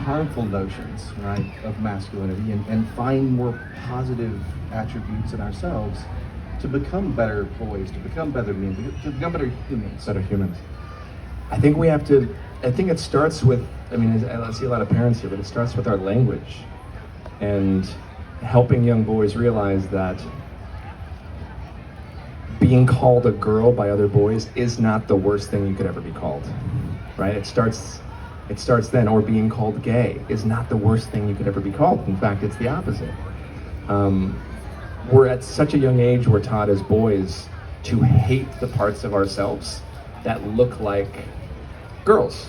harmful notions, right, of masculinity and find more positive attributes in ourselves to become better boys, to become better men, to become better humans. Better humans. I think we have to, I think it starts with, I mean, I see a lot of parents here, but it starts with our language and helping young boys realize that being called a girl by other boys is not the worst thing you could ever be called, right? It starts then, or being called gay is not the worst thing you could ever be called. In fact, it's the opposite. We're at such a young age, we're taught as boys to hate the parts of ourselves that look like girls,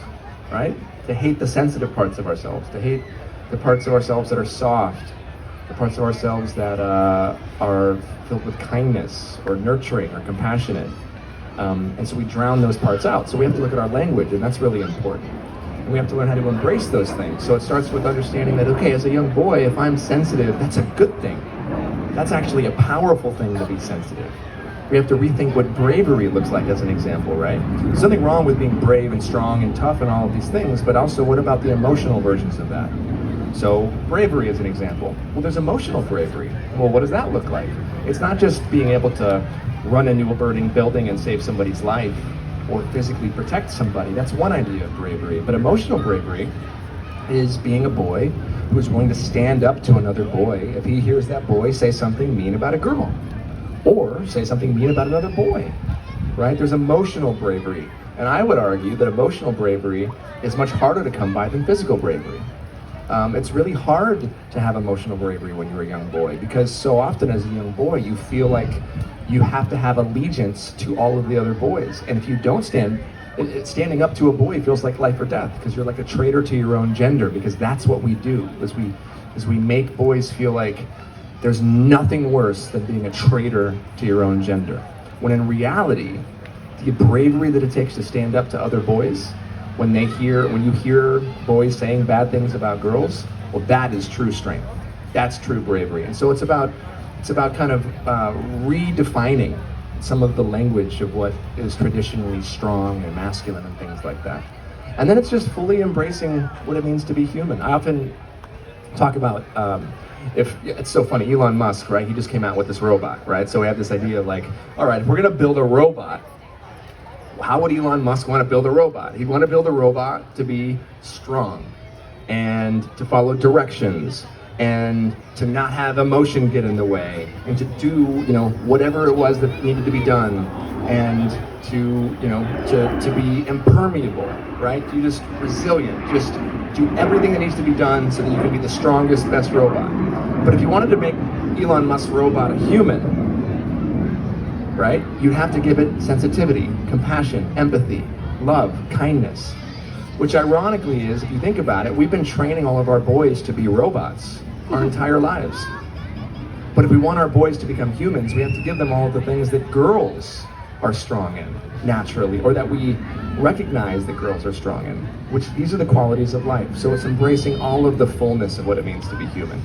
right? To hate the sensitive parts of ourselves, to hate the parts of ourselves that are soft, the parts of ourselves that are filled with kindness or nurturing or compassionate. And so we drown those parts out. So we have to look at our language, and that's really important. And we have to learn how to embrace those things. So it starts with understanding that, okay, as a young boy, if I'm sensitive, that's a good thing. That's actually a powerful thing to be sensitive. We have to rethink what bravery looks like as an example, right? There's nothing wrong with being brave and strong and tough and all of these things, but also what about the emotional versions of that? So bravery is an example. Well, there's emotional bravery. Well, what does that look like? It's not just being able to run into a burning building and save somebody's life or physically protect somebody. That's one idea of bravery. But emotional bravery is being a boy who's willing to stand up to another boy if he hears that boy say something mean about a girl or say something mean about another boy, right? There's emotional bravery. And I would argue that emotional bravery is much harder to come by than physical bravery. It's really hard to have emotional bravery when you're a young boy because so often as a young boy you feel like you have to have allegiance to all of the other boys, and if you don't standing up to a boy feels like life or death because you're like a traitor to your own gender, because that's what we do is we make boys feel like there's nothing worse than being a traitor to your own gender, when in reality the bravery that it takes to stand up to other boys when you hear boys saying bad things about girls, well, that is true strength. That's true bravery. And so it's about kind of redefining some of the language of what is traditionally strong and masculine and things like that. And then it's just fully embracing what it means to be human. I often talk about, it's so funny, Elon Musk, right? He just came out with this robot, right? So we have this idea of like, all right, if we're gonna build a robot, how would Elon Musk want to build a robot? He'd want to build a robot to be strong and to follow directions and to not have emotion get in the way and to do, whatever it was that needed to be done and to be impermeable, right? You just resilient, just do everything that needs to be done so that you can be the strongest, best robot. But if you wanted to make Elon Musk's robot a human, right? You have to give it sensitivity, compassion, empathy, love, kindness, which ironically is, if you think about it, we've been training all of our boys to be robots our entire lives. But if we want our boys to become humans, we have to give them all of the things that girls are strong in naturally, or that we recognize that girls are strong in, which these are the qualities of life. So it's embracing all of the fullness of what it means to be human.